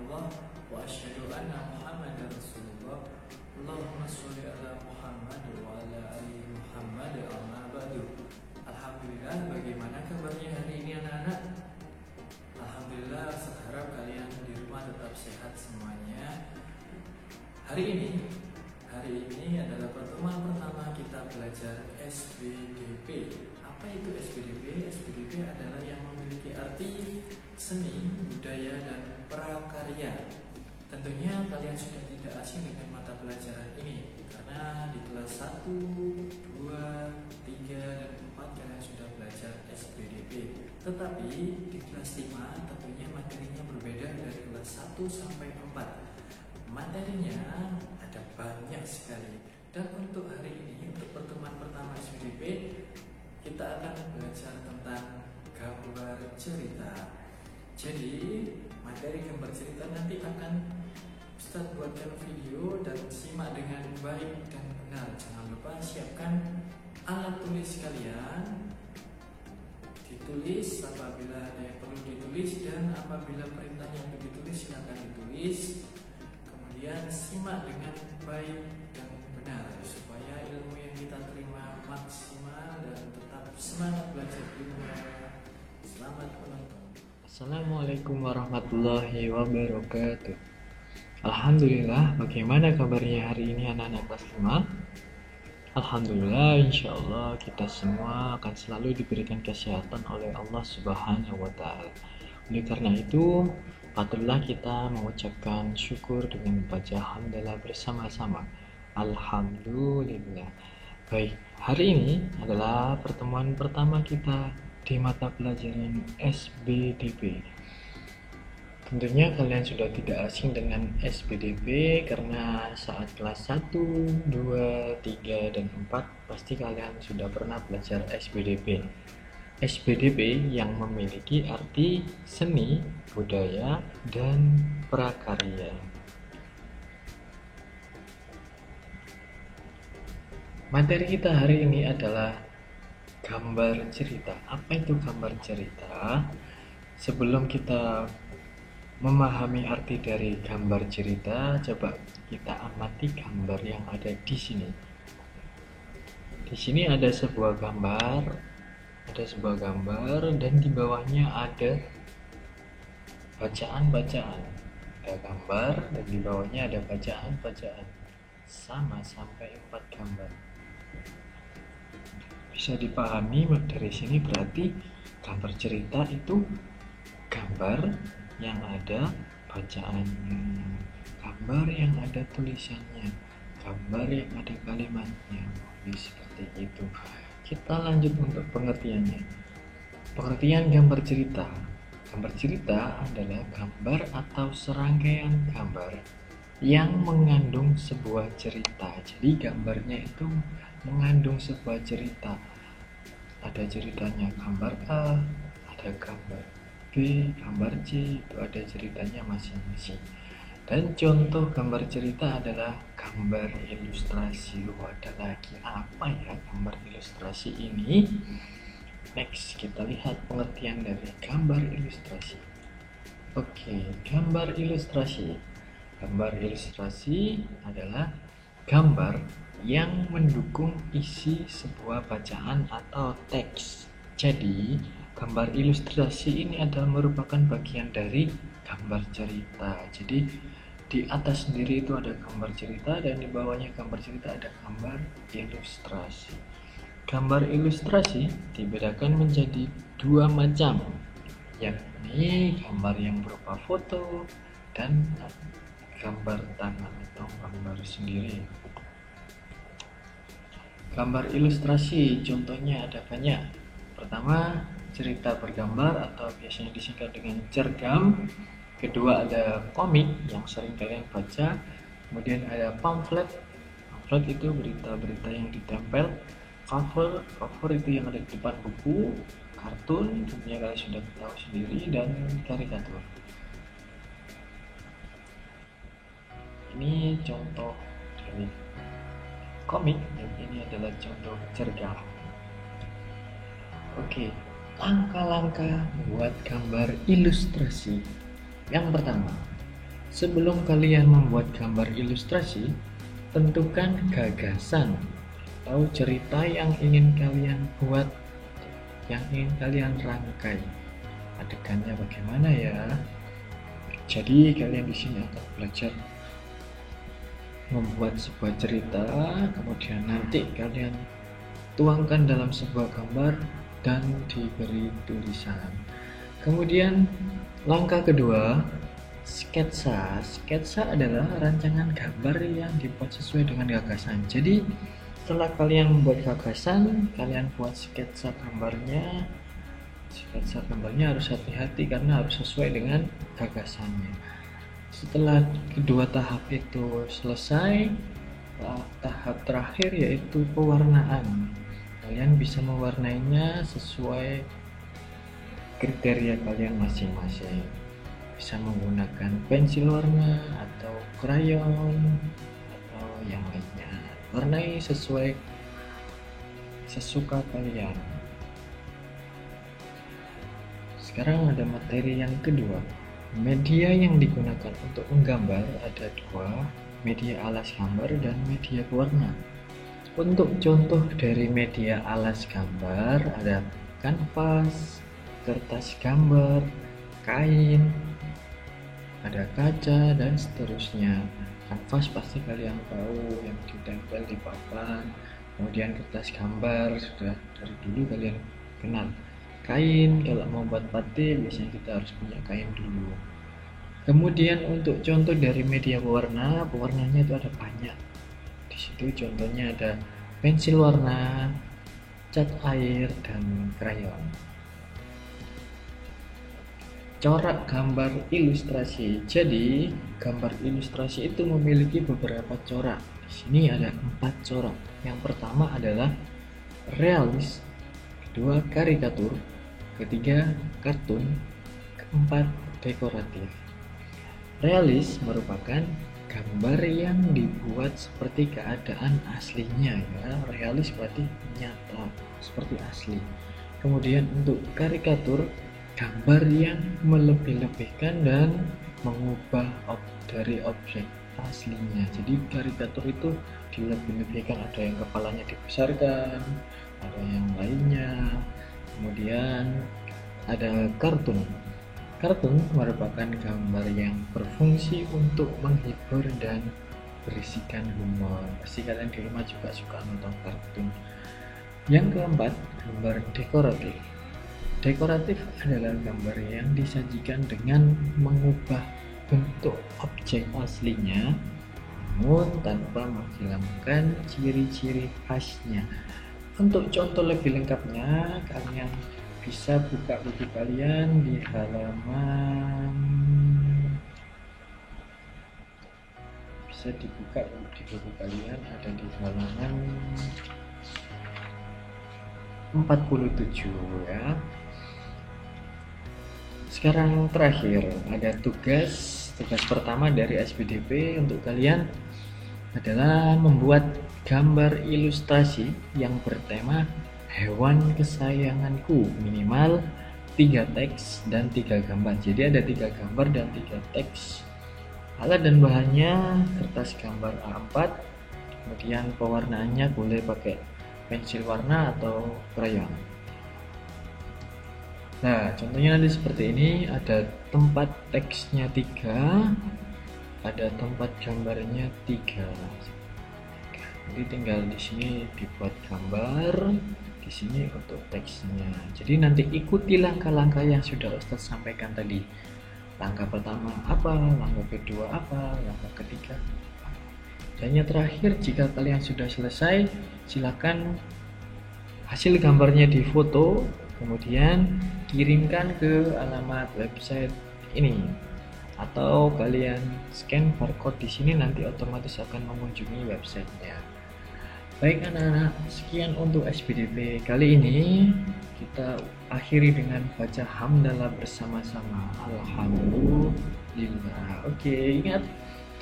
illallah wa asyhadu anna Muhammadar Rasulullah. Allahumma sholli ala Muhammad wa ala ali Muhammad. Amma ba'du. Alhamdulillah, bagaimana kabarnya hari ini anak-anak? Alhamdulillah, saya harap kalian di rumah tetap sehat semuanya. Hari ini adalah pertemuan pertama kita belajar SBDP. Apa itu SBDP? SBDP adalah yang memiliki arti seni, budaya, dan prakarya. Tentunya kalian sudah tidak asing dengan mata pelajaran ini, karena di kelas 1, 2, 3, dan 4 kalian sudah belajar SBDP. Tetapi di kelas 5 tentunya materinya berbeda dari kelas 1 sampai 4. Materinya ada banyak sekali. Dan untuk hari ini, untuk pertemuan pertama SBDP, kita akan belajar tentang gambar cerita. Jadi materi gambar cerita nanti akan Ustaz buatkan video dan simak dengan baik dan benar. Jangan lupa siapkan alat tulis kalian, ditulis apabila ada yang perlu ditulis, dan apabila perintahnya untuk ditulis silakan ditulis. Kemudian simak dengan baik dan benar supaya ilmu yang kita terima maksimal dan tetap semangat belajar ilmu. Selamat menonton. Assalamualaikum warahmatullahi wabarakatuh. Alhamdulillah, bagaimana kabarnya hari ini anak-anak kelas 5? Alhamdulillah, insya Allah kita semua akan selalu diberikan kesehatan oleh Allah Subhanahu wa Ta'ala. Oleh karena itu, patutlah kita mengucapkan syukur dengan membaca hamdalah bersama-sama. Alhamdulillah. Baik, hari ini adalah pertemuan pertama kita di mata pelajaran SBDP. Tentunya kalian sudah tidak asing dengan SBDP karena saat kelas 1, 2, 3, dan 4 pasti kalian sudah pernah belajar SBDP. SBDP yang memiliki arti seni, budaya, dan prakarya. Materi kita hari ini adalah gambar cerita. Apa itu gambar cerita? Sebelum kita memahami arti dari gambar cerita, coba kita amati gambar yang ada di sini. Di sini ada sebuah gambar, dan di bawahnya ada bacaan-bacaan. Ada gambar dan di bawahnya ada bacaan-bacaan. Sama sampai 4 gambar. Bisa dipahami dari sini berarti gambar cerita itu gambar yang ada bacaannya, gambar yang ada tulisannya, gambar yang ada kalimatnya. Seperti itu. Kita lanjut untuk pengertiannya. Pengertian gambar cerita. Gambar cerita adalah gambar atau serangkaian gambar yang mengandung sebuah cerita. Jadi gambarnya itu mengandung sebuah cerita. Ada ceritanya gambar A, ada gambar B, gambar C, itu ada ceritanya masing-masing. Dan contoh gambar cerita adalah gambar ilustrasi. Ada lagi apa ya gambar ilustrasi ini? Next, kita lihat pengertian dari gambar ilustrasi. Oke, gambar ilustrasi. Gambar ilustrasi adalah gambar yang mendukung isi sebuah bacaan atau teks. Jadi, gambar ilustrasi ini adalah merupakan bagian dari gambar cerita. Jadi di atas sendiri itu ada gambar cerita dan di bawahnya gambar cerita ada gambar ilustrasi. Gambar ilustrasi dibedakan menjadi 2 macam, yakni gambar yang berupa foto dan gambar tangan atau gambar sendiri. Gambar ilustrasi contohnya ada banyak. Pertama, cerita bergambar atau biasanya disingkat dengan cergam. Kedua ada komik yang sering kalian baca. Kemudian ada pamflet. Pamflet itu berita-berita yang ditempel. Cover itu yang ada di depan buku. Kartun tentunya kalian sudah tahu sendiri, dan karikatur. Ini contoh dari komik dan ini adalah contoh cergam. Oke. Langkah-langkah membuat gambar ilustrasi. Yang pertama, Sebelum kalian membuat gambar ilustrasi, tentukan gagasan atau cerita yang ingin kalian buat, yang ingin kalian rangkai. Adegannya bagaimana ya? Jadi kalian di sini akan belajar membuat sebuah cerita, kemudian nanti kalian tuangkan dalam sebuah gambar dan diberi tulisan. Kemudian langkah kedua, sketsa. Sketsa adalah rancangan gambar yang dibuat sesuai dengan gagasan. Jadi setelah kalian membuat gagasan, kalian buat sketsa gambarnya. Sketsa gambarnya harus hati-hati karena harus sesuai dengan gagasannya. Setelah kedua tahap itu selesai, tahap terakhir yaitu pewarnaan. Kalian bisa mewarnainya sesuai kriteria kalian masing-masing. Bisa menggunakan pensil warna atau krayon atau yang lainnya. Warnai sesuai sesuka kalian. Sekarang ada materi yang kedua. Media yang digunakan untuk menggambar ada dua, media alas gambar dan media pewarna. Untuk contoh dari media alas gambar ada kanvas, kertas gambar, kain, ada kaca dan seterusnya. Kanvas pasti kalian tahu yang ditempel di papan, kemudian kertas gambar sudah dari dulu kalian kenal. Kain, kalau mau buat batik biasanya kita harus punya kain dulu. Kemudian untuk contoh dari media pewarna, pewarnanya itu ada banyak. Di situ contohnya ada pensil warna, cat air, dan krayon. Corak gambar ilustrasi. Jadi, gambar ilustrasi itu memiliki beberapa corak. Di sini ada 4 corak. Yang pertama adalah realis, kedua karikatur, ketiga kartun, keempat dekoratif. Realis merupakan gambar yang dibuat seperti keadaan aslinya ya. Realis berarti nyata, seperti asli. Kemudian untuk karikatur, gambar yang melebih-lebihkan dan mengubah dari objek aslinya. Jadi karikatur itu dilebih-lebihkan, ada yang kepalanya dibesarkan, ada yang lainnya. Kemudian ada kartun. Kartun merupakan gambar yang berfungsi untuk menghibur dan berisikan humor. Pasti kalian di rumah juga suka nonton kartun. Yang keempat, gambar dekoratif. Dekoratif adalah gambar yang disajikan dengan mengubah bentuk objek aslinya, namun tanpa menghilangkan ciri-ciri khasnya. Untuk contoh lebih lengkapnya, kalian bisa buka buku kalian di halaman, bisa dibuka di buku kalian ada di halaman 47 ya. Sekarang terakhir ada tugas pertama dari SPDP untuk kalian adalah membuat gambar ilustrasi yang bertema hewan kesayanganku, minimal 3 teks dan 3 gambar. Jadi ada 3 gambar dan 3 teks. Alat dan bahannya kertas gambar A4, kemudian pewarnaannya boleh pakai pensil warna atau krayon. Nah, contohnya nanti seperti ini, ada tempat teksnya 3, ada tempat gambarnya 3. Jadi tinggal di sini dibuat gambar, di sini untuk teksnya. Jadi nanti ikuti langkah-langkah yang sudah Ustadz sampaikan tadi. Langkah pertama apa, langkah kedua apa, langkah ketiga apa. Dan yang terakhir, jika kalian sudah selesai, silakan hasil gambarnya difoto, kemudian kirimkan ke alamat website ini, atau kalian scan barcode di sini, nanti otomatis akan mengunjungi websitenya. Baik anak-anak, sekian untuk SPDP kali ini. Kita akhiri dengan baca hamdalah bersama-sama. Alhamdulillah. Oke, ingat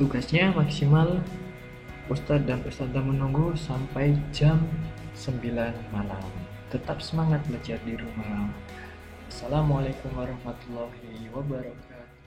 tugasnya maksimal Ustadz dan Ustadzah menunggu sampai jam 9 malam. Tetap semangat belajar di rumah. Assalamualaikum warahmatullahi wabarakatuh.